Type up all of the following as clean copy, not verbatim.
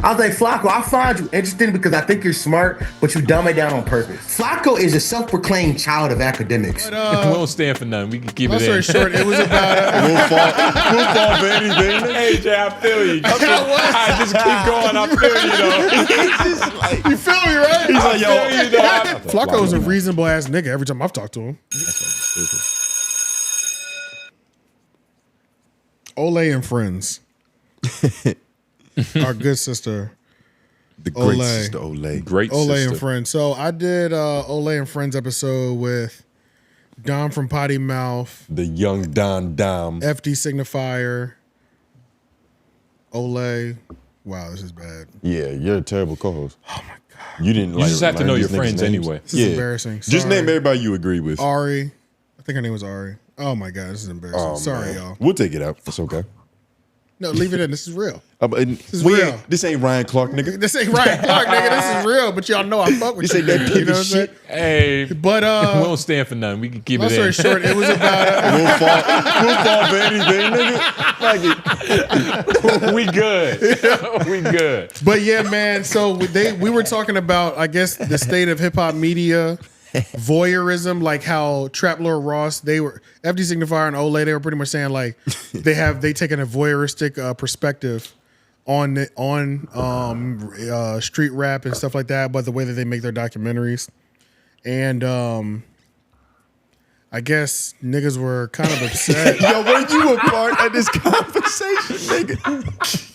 I was like, Flacco, I find you interesting because I think you're smart, but you dumb it down on purpose. Flacco is a self-proclaimed child of academics. But, we won't stand for nothing. We can keep it in. Long story short, it was about... we'll fall for anything. Hey, Jay, I feel you. I just keep going. I feel you, though. You feel me, right? He's like, yo. Flacco's a reasonable ass nigga every time I've talked to him. Olay and friends. Our good sister. The great Olay. sister Olay. Great Olay sister. and friends. So I did Olay and friends episode with Dom from Potty Mouth, The young Don Dom. FD Signifier, Olay. Wow, this is bad. Yeah, you're a terrible co-host. Oh my God. You didn't You just have to know your friends names. anyway. This is embarrassing. Just Sorry. name everybody you agree with. Ari. I think her name was Ari. Oh my God, this is embarrassing. Oh, Sorry, man. y'all. We'll take it out. It's okay. No, leave it in. This is real. This real. This ain't Ryan Clark, nigga. This ain't Ryan Clark, nigga. This is real, but y'all know I fuck with This you. ain't that You know what I'm saying? Hey, But we won't stand for nothing. We can keep long it in. story short, it was about We'll fall for anything, nigga. Like it. We good. We good. But yeah, man. So we were talking about, I guess, the state of hip hop media, voyeurism, like how Trap Lord Ross, they were FD Signifier and Olay, they were pretty much saying like they taken a voyeuristic perspective on street rap and stuff like that, but the way that they make their documentaries, and I guess niggas were kind of upset. Yo, were you a part of this conversation, nigga?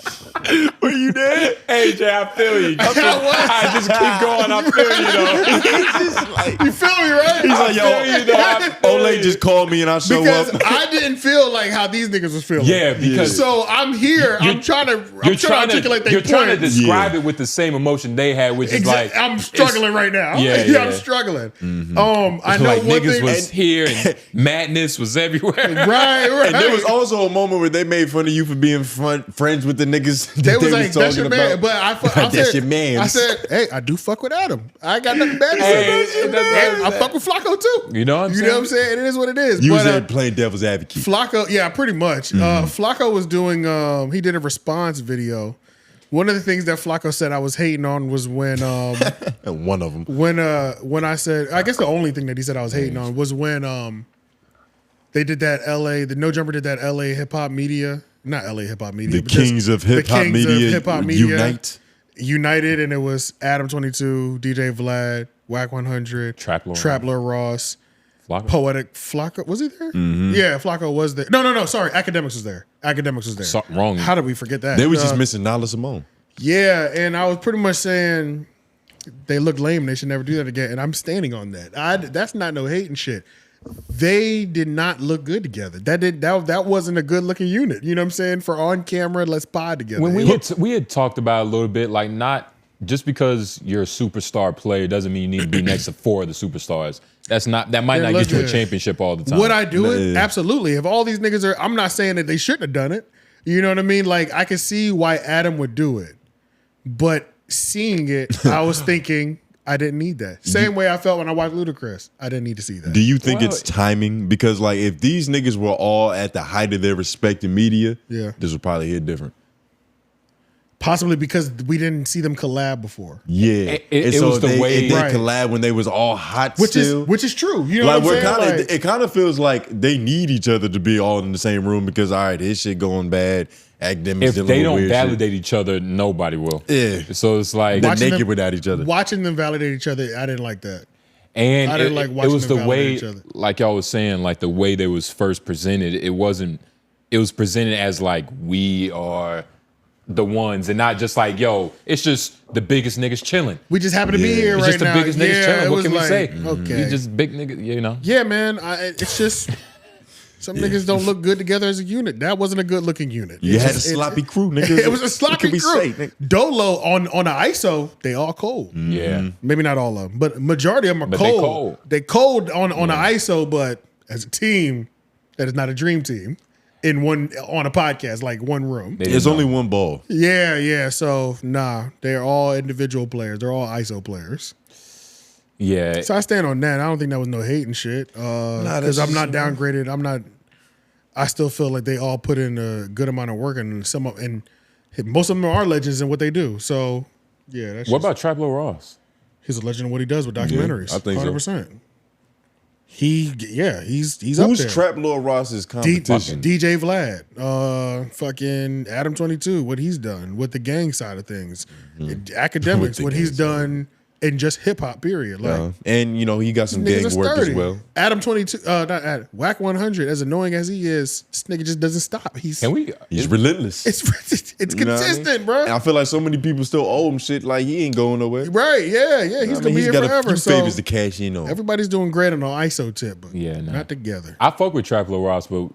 Were you there? Hey, Jay, I feel you. I just keep going. I feel you, though. You feel me, right? He's like, yo, Olay just called me and I show Because up. I didn't feel like how these niggas was feeling. Yeah, because so I'm here. I'm trying to articulate their You're trying to point. describe it with the same emotion they had, which is like I'm struggling right now. Yeah, I'm yeah. struggling. Mm-hmm. I know like one niggas thing. was here and madness was everywhere. right. And there was also a moment where they made fun of you for being friends with the niggas that They was they like, was "That's talking your man," about. but I That's said, your man. I said, "Hey, I do fuck with Adam. I ain't got nothing bad to Hey, say. that's what I'm I fuck with Flacco too. You know what I'm You saying? know what I'm saying? It is what it is." You was But, there playing devil's advocate. Flacco, yeah, pretty much. Flacco was doing. He did a response video. One of the things that Flacco said I was hating on was when And one of them. when I said, I guess the only thing that he said I was hating on was when they did that the No Jumper did that LA hip hop media, not LA hip hop media, The but just kings of hip hop media unite. united, and it was Adam 22, DJ Vlad, Whack 100, Trap Lord Ross, Flacco. Poetik, Flacco. Was he there? Mm-hmm. Yeah, Flacco was there. No. Sorry, Academics was there. Academics was there. Something wrong. How did we forget that? They was just missing Nala Simone. Yeah, and I was pretty much saying they look lame. They should never do that again. And I'm standing on that. That's not no hating shit. They did not look good together. That wasn't a good looking unit. You know what I'm saying? For on camera, let's pod together. When we had talked about it a little bit, like not just because you're a superstar player doesn't mean you need to be next to four of the superstars. That might not get you a championship all the time. Would I do it? Absolutely. If all these niggas are, I'm not saying that they shouldn't have done it. You know what I mean? Like I could see why Adam would do it, but seeing it, I was thinking I didn't need that. Same way I felt when I watched Ludacris. I didn't need to see that. Do you think it's timing? Because like if these niggas were all at the height of their respective media, this would probably hit different. Possibly because we didn't see them collab before. Yeah, it was the way they collab when they was all hot which still. is true. You know like what I'm saying? it kind of feels like they need each other to be all in the same room because all right, this shit going bad. Academics if they don't weird validate shit. each other, nobody will. Yeah. So it's like they're naked without each other. Watching them validate each other, I didn't like that. And I didn't like watching it was them the way, validate each other. like y'all was saying, like the way they was first presented. It was presented as like we are the ones, and not just like it's just the biggest niggas chilling. We just happen to be here It's right just the now. biggest niggas chilling. What can we say? Okay, You just big niggas, you know. yeah, man. It's just some niggas don't look good together as a unit. That wasn't a good looking unit. You had a sloppy crew, nigga. It was a sloppy crew. Say, Dolo on the ISO, they all cold. Yeah, Maybe not all of them, but majority of them are cold. They cold on the ISO, but as a team, that is not a dream team. On a podcast, like one room. There's only one ball. Yeah. So they're all individual players. They're all ISO players. yeah. So I stand on that. I don't think that was no hating shit. Because I'm not downgraded. I still feel like they all put in a good amount of work, and Most of them are legends in what they do. So yeah, that's What about Trap Lil Ross? he's a legend in what he does with documentaries. I think so. 100%. He's up Who's there. Trap Lil Ross's competition? DJ Vlad, fucking Adam 22, what he's done with the gang side of things, academics, what he's done in just hip hop. Period. Like, and you know he got some gang work as well. Adam 22, not Adam, Whack 100. As annoying as he is, this nigga just doesn't stop. He's relentless. It's consistent, I mean? bro. And I feel like so many people still owe him shit. Like he ain't going nowhere. Right? Yeah. He's gonna be here got forever. a few So favors to cash in on. everybody's doing great on the ISO tip, but Yeah, not together. I fuck with Trap Lil Ross, but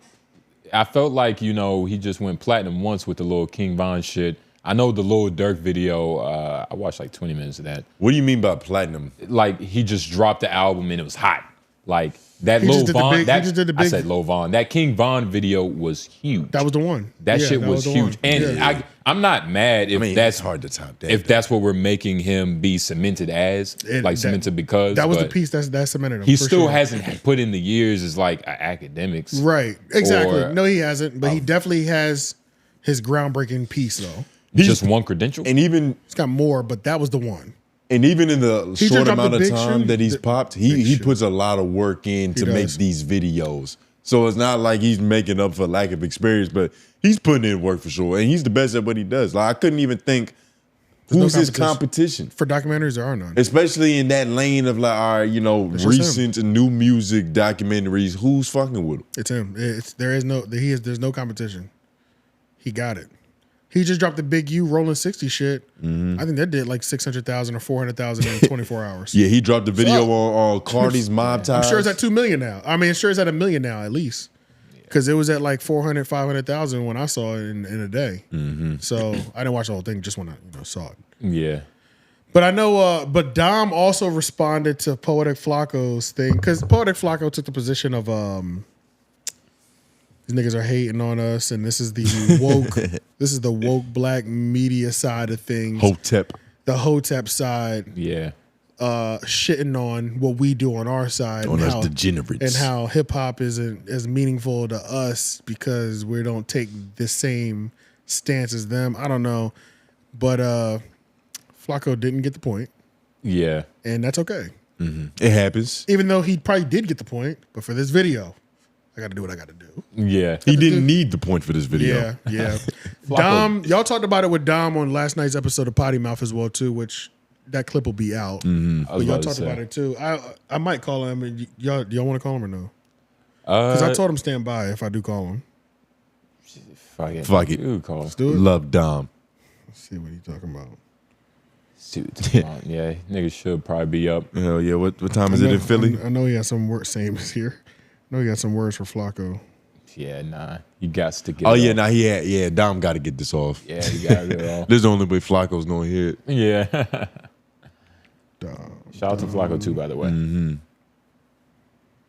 I felt like, you know, he just went platinum once with the little King Von shit. I know the Lil Durk video, I watched like 20 minutes of that. What do you mean by platinum? Like, he just dropped the album and it was hot. Like, that He Lil just did the Von, big- he just did the I big- said Lil Von. That King Von video was huge. That was the one. That Yeah, shit that was the huge. one. And Yeah. I'm not mad if that's it's hard to top that. if that's what we're making him be cemented as, cemented because. That was the but piece that cemented him. He for still sure. hasn't put in the years as like academics. Right. Exactly. Or- No, he hasn't. But he definitely has his groundbreaking piece, though. Just one credential. And even He's got more, but that was the one. in the He just short dropped amount the of big time shoe. that he's The popped, big he shoe. puts a lot of work in to make does. these videos. So it's not like he's making up for lack of experience, but he's putting in work for sure. And he's the best at what he does. Like I couldn't even think no who's his competition. For documentaries, there are none. Especially in that lane of like, all right, you know, just recent and new music documentaries. Who's fucking with him? It's him. There's no competition. He got it. He just dropped the Big U Rolling 60 shit. I think that did like 600,000 or 400,000 in 24 hours. Yeah, he dropped the video on Cardi's Mob Ties. I'm sure it's at 2 million now. I mean, sure it's at $1 million now at least. Because it was at like 400, 500,000 when I saw it in a day. So I didn't watch the whole thing, just when I saw it. Yeah. But I know, but Dom also responded to Poetik Flakko's thing because Poetik Flakko took the position of these niggas are hating on us, and this is the woke, this is the woke black media side of things. Hotep. The Hotep side, Yeah. shitting on what we do on our side, On and us degenerates. and how hip hop isn't as meaningful to us because we don't take the same stance as them. I don't know, but Flakko didn't get the point, Yeah. and that's okay. It happens. Even though he probably did get the point, but for this video, I got to do what I got to do. Yeah. He didn't need the point for this video. Yeah. Dom, y'all talked about it with Dom on last night's episode of Potty Mouth as well too, which that clip will be out. I But was y'all about to talked say. about it too. I might call him. And y'all want to call him or no? Because I told him stand by if I do call him. Fuck it. Dude, call. Let's do it. Love Dom. Let's see what he's talking about. See what he's talking about. Yeah, niggas should probably be up. Hell yeah. What time is it in Philly? I know he has some words. Same as here. I know he got some words for Flakko. Yeah, nah. You got to get Oh it yeah, off. nah, yeah. Dom got to get this off. Yeah, you got to get it off. This is the only way Flacco's gonna hear it. Yeah. Dom. Shout out to Flacco too, by the way. Make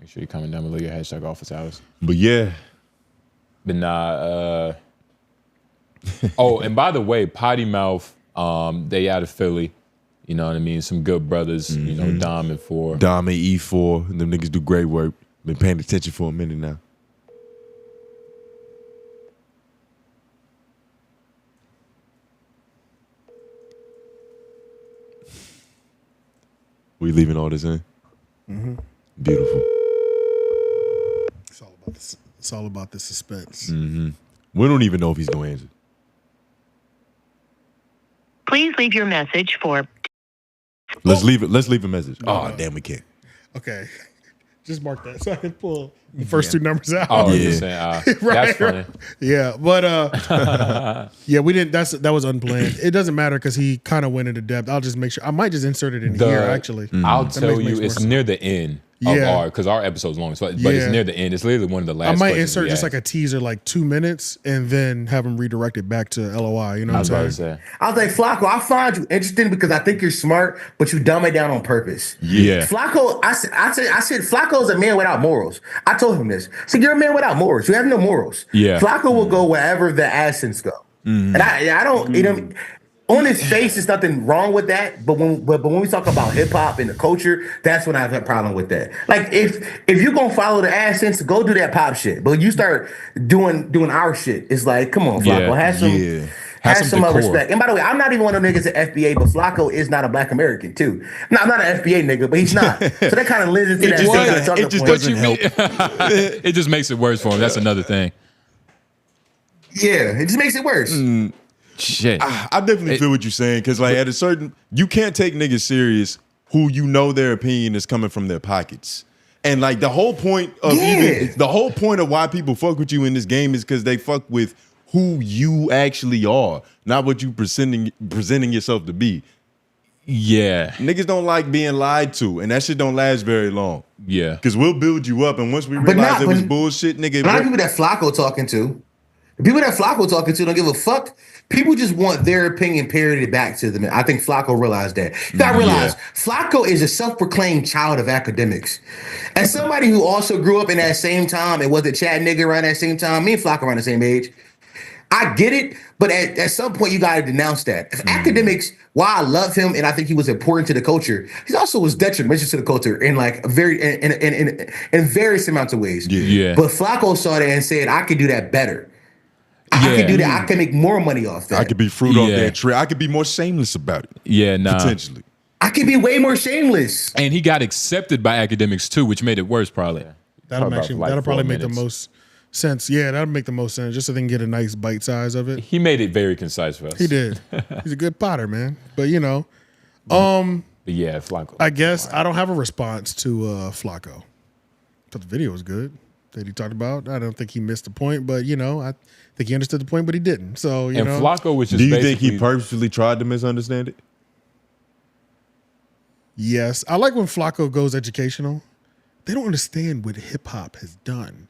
sure you comment down below your hashtag office hours. But yeah, But nah, oh, and by the way, Potty Mouth, they out of Philly. You know what I mean? Some good brothers, you know, Dom and Four. Dom and E4, them niggas do great work. Been paying attention for a minute now. We leaving all this in? Beautiful. It's all about the suspense. We don't even know if he's gonna answer. Please leave your message for Let's leave it. Let's leave a message. Oh damn, we can't. Okay. Just mark that so I can pull the first two numbers out. Oh, Yeah. you're saying, Right, that's funny. right. Yeah, but yeah, we didn't. That was unplanned. It doesn't matter because he kind of went into depth. I'll just make sure. I might just insert it in here. Actually, I'll That tell makes you, more it's sense. near the end of Yeah. because our episode's long, but Yeah. it's near the end. It's literally one of the last. I might questions insert we just asked. like a teaser, like 2 minutes, and then have him redirect it back to LOI. You know I what was about I'm to saying? say. I was like, Flacco, I find you interesting because I think you're smart, but you dumb it down on purpose. Yeah. Flacco, I said, Flacco is a man without morals. I told him this. I said, you're a man without morals. You have no morals. Yeah. Flacco will go wherever the accents go. And I don't, you know, on his face, there's nothing wrong with that. But when we talk about hip hop and the culture, that's when I have a problem with that. Like if you're gonna follow the accents, go do that pop shit. But you start doing our shit. It's like, come on, Flacco, Yeah. have some. Yeah. Have Has some some decor. respect. And by the way, I'm not even one of them niggas at FBA, but Flacco is not a Black American too. No, I'm not an FBA nigga, but he's not. So that kind of lends into that same kind of talking it just point. doesn't help. It just makes it worse for him. That's another thing. Yeah, it just makes it worse. Shit. I definitely feel what you're saying, because like at a certain, you can't take niggas serious who you know their opinion is coming from their pockets. And like the whole point of why people fuck with you in this game is because they fuck with who you actually are, not what you presenting yourself to be. Yeah. Niggas don't like being lied to, and that shit don't last very long. Yeah. Because we'll build you up, and once we realize it was bullshit, nigga. A lot of people that Flacco talking to, don't give a fuck. People just want their opinion parroted back to them. I think Flacco realized that. You gotta realize, Flacco is a self-proclaimed child of academics. As somebody who also grew up in that same time and was a Chad nigga around that same time, me and Flacco around the same age, I get it, but at some point you gotta denounce that. If academics, while I love him and I think he was important to the culture, he also was detrimental to the culture in like in various amounts of ways. Yeah. But Flacco saw that and said, I could do that better. I can do that. I can make more money off that. I could be fruit on that tree. I could be more shameless about it. Yeah, nah. Potentially. I could be way more shameless. And he got accepted by academics too, which made it worse probably. That'll probably make the most sense. Yeah, that'll make the most sense, just so they can get a nice bite size of it. He made it very concise for us. He did. He's a good potter, man. But you know, But yeah, Flacco. I guess I don't have a response to Flacco. But the video was good that he talked about. I don't think he missed the point, but you know, I think he understood the point, but he didn't. So you know, Flacco was just. Do you think he purposely tried to misunderstand it? Yes, I like when Flacco goes educational. They don't understand what hip hop has done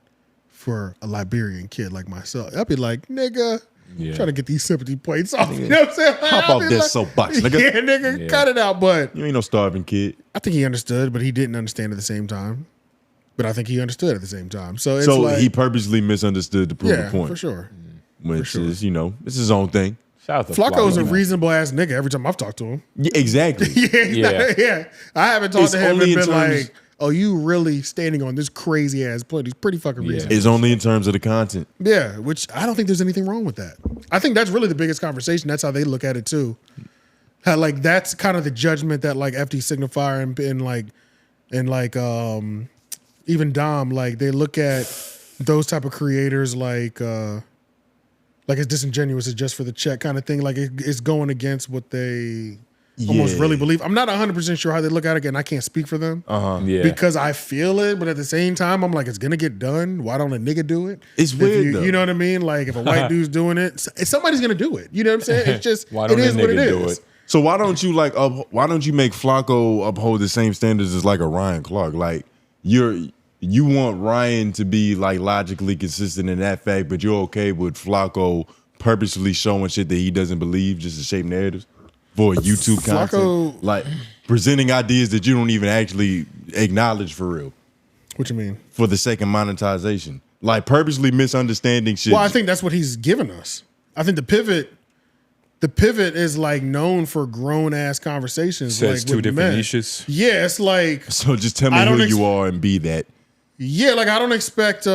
for a Liberian kid like myself. I'll be like, nigga, trying to get these sympathy points off. You know what I'm saying? Hop off that soapbox, nigga. Yeah, nigga, cut it out. But you ain't no starving kid. I think he understood, but he didn't understand at the same time. But I think he understood at the same time. So it's he purposely misunderstood to prove a point. For sure. Which is, you know, it's his own thing. Shout out to Flacco's a reasonable ass nigga every time I've talked to him. Yeah, exactly. Yeah. I haven't talked to him and been like, oh, you really standing on this crazy ass point. He's pretty fucking reasonable. It's only in terms of the content. Yeah, which I don't think there's anything wrong with that. I think that's really the biggest conversation. That's how they look at it too. How like that's kind of the judgment that like FD Signifier and even Dom, like they look at those type of creators like it's disingenuous, it's just for the check kind of thing. Like it's going against what they almost really believe. I'm not 100% sure how they look at it, and I can't speak for them. Because I feel it, but at the same time, I'm like, it's gonna get done. Why don't a nigga do it? It's weird, though. You know what I mean? Like if a white dude's doing it, somebody's gonna do it. You know what I'm saying? It's just Why don't it is a what it nigga do is. it? So why don't you why don't you make Flacco uphold the same standards as like a Ryan Clark? Like you want Ryan to be like logically consistent in that fact, but you're okay with Flacco purposely showing shit that he doesn't believe just to shape narratives for YouTube content, like presenting ideas that you don't even actually acknowledge for real. What you mean? For the sake of monetization, like purposely misunderstanding shit. Well, I think that's what he's given us. I think the pivot is like known for grown ass conversations. Says like two with different men. niches. Yeah, it's like so. Just tell me who you are and be that. Yeah, like I don't expect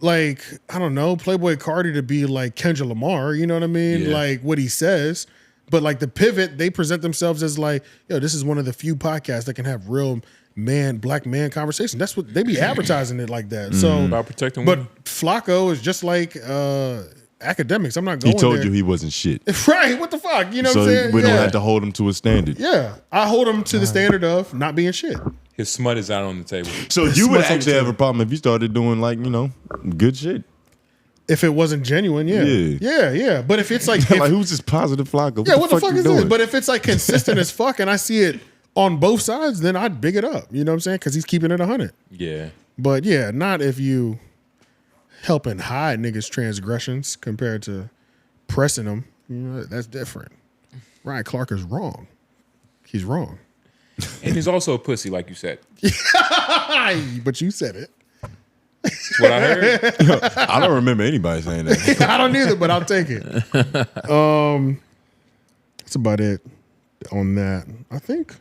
like I don't know Playboy Cardi to be like Kendrick Lamar. You know what I mean? Yeah. Like what he says, but like the pivot, they present themselves as like, yo, this is one of the few podcasts that can have real black man conversation. That's what they be advertising it like that. So About protecting but women. Flacco is just like academics. I'm not going. He told there. you he wasn't shit. Right? What the fuck? You know So what I'm saying? we don't have to hold him to a standard. Yeah, I hold him to the standard of not being shit. His smut is out on the table. So you would actually have a problem if you started doing like, you know, good shit. If it wasn't genuine, yeah. But if it's like, like who's this positive Flacco? What the fuck you is doing? this? But if it's like consistent as fuck and I see it on both sides, then I'd big it up. You know what I'm saying? Because he's keeping it 100. Yeah. But yeah, not if you helping hide niggas' transgressions compared to pressing them. You know, that's different. Ryan Clark is wrong. He's wrong. And he's also a pussy, like you said. But you said it. That's what I heard. I don't remember anybody saying that. I don't either, but I'll take it. That's about it on that, I think.